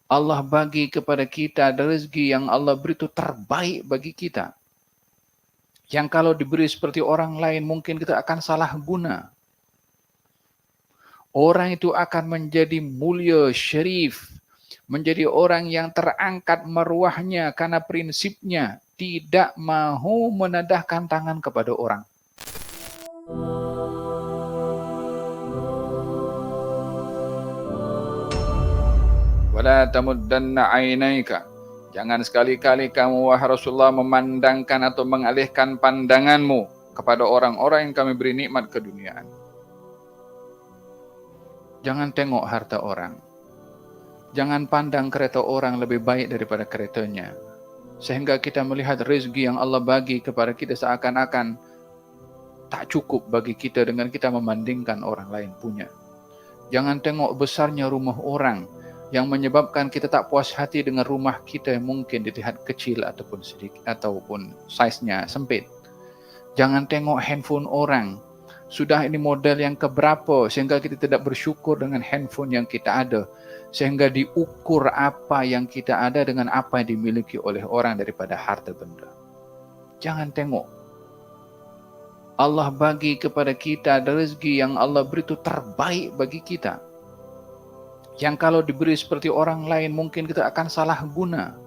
Allah bagi kepada kita rezeki yang Allah beri itu terbaik bagi kita. Yang kalau diberi seperti orang lain mungkin kita akan salah guna. Orang itu akan menjadi mulia, syarif, menjadi orang yang terangkat maruahnya karena prinsipnya tidak mahu menadahkan tangan kepada orang. Wala tamuddanna ainaika. Jangan sekali-kali kamu wahai Rasulullah memandangkan atau mengalihkan pandanganmu kepada orang-orang yang kami beri nikmat keduniaan. Jangan tengok harta orang. Jangan pandang kereta orang lebih baik daripada keretanya. Sehingga kita melihat rezeki yang Allah bagi kepada kita seakan-akan tak cukup bagi kita dengan kita membandingkan orang lain punya. Jangan tengok besarnya rumah orang yang menyebabkan kita tak puas hati dengan rumah kita yang mungkin dilihat kecil ataupun sedikit ataupun saiz-nya sempit. Jangan tengok handphone orang. Sudah ini model yang keberapa sehingga kita tidak bersyukur dengan handphone yang kita ada. Sehingga diukur apa yang kita ada dengan apa yang dimiliki oleh orang daripada harta benda. Jangan tengok. Allah bagi kepada kita rezeki yang Allah beri itu terbaik bagi kita. Yang kalau diberi seperti orang lain mungkin kita akan salah guna.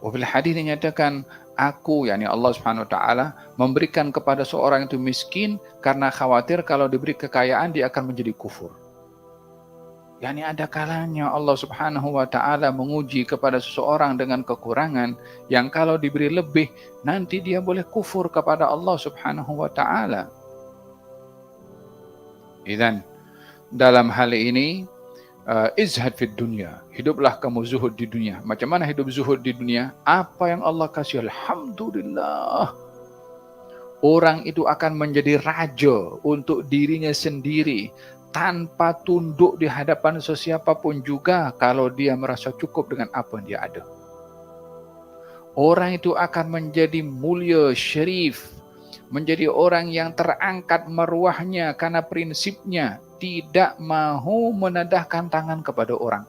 Wabil hadis dinyatakan, aku, yakni Allah Subhanahu Wa Taala, memberikan kepada seorang itu miskin karena khawatir kalau diberi kekayaan dia akan menjadi kufur. Yakni ada kalanya Allah Subhanahu Wa Taala menguji kepada seseorang dengan kekurangan yang kalau diberi lebih nanti dia boleh kufur kepada Allah Subhanahu Wa Taala. Idzan dalam hal ini izhad fid dunya, hiduplah kamu zuhud di dunia. Macam mana hidup zuhud di dunia? Apa yang Allah kasih, alhamdulillah. Orang itu akan menjadi raja untuk dirinya sendiri tanpa tunduk di hadapan sesiapapun juga kalau dia merasa cukup dengan apa yang dia ada. Orang itu akan menjadi mulia, syarif, menjadi orang yang terangkat maruahnya karena prinsipnya tidak mahu menadahkan tangan kepada orang.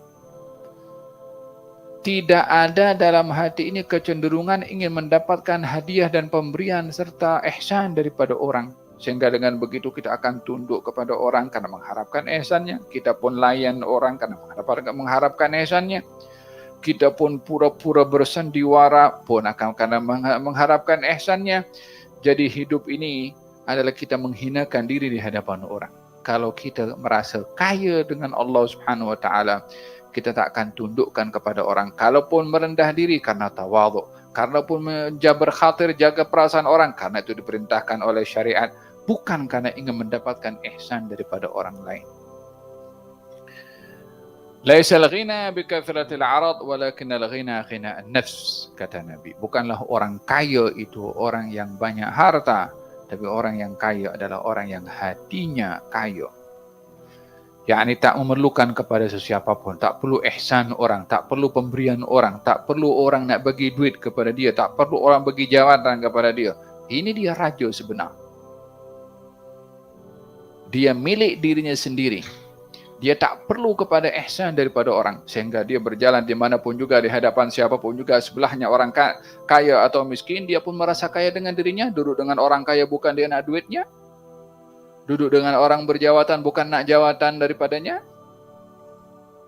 Tidak ada dalam hati ini kecenderungan ingin mendapatkan hadiah dan pemberian serta ihsan daripada orang. Sehingga dengan begitu kita akan tunduk kepada orang karena mengharapkan ihsannya. Kita pun layan orang karena mengharapkan ihsannya. Kita pun pura-pura bersandiwara pun akan karena mengharapkan ihsannya. Jadi hidup ini adalah kita menghinakan diri di hadapan orang. Kalau kita merasa kaya dengan Allah Subhanahu Wa Taala, kita tak akan tundukkan kepada orang. Kalaupun merendah diri karena tawadhu, kalaupun menjabar khatir, jaga perasaan orang, karena itu diperintahkan oleh syariat, bukan karena ingin mendapatkan ihsan daripada orang lain. Laisal ghina bi kathratil arad walakinnal ghina ghina an-nafs, kata Nabi. Bukanlah orang kaya itu orang yang banyak harta, tapi orang yang kaya adalah orang yang hatinya kaya. Yakni tak memerlukan kepada sesiapapun, tak perlu ihsan orang, tak perlu pemberian orang, tak perlu orang nak bagi duit kepada dia, tak perlu orang bagi jawatan kepada dia. Ini dia raja sebenar. Dia milik dirinya sendiri. Dia tak perlu kepada ihsan daripada orang. Sehingga dia berjalan dimanapun juga, di hadapan siapapun juga, sebelahnya orang kaya atau miskin, dia pun merasa kaya dengan dirinya. Duduk dengan orang kaya bukan dia nak duitnya. Duduk dengan orang berjawatan bukan nak jawatan daripadanya.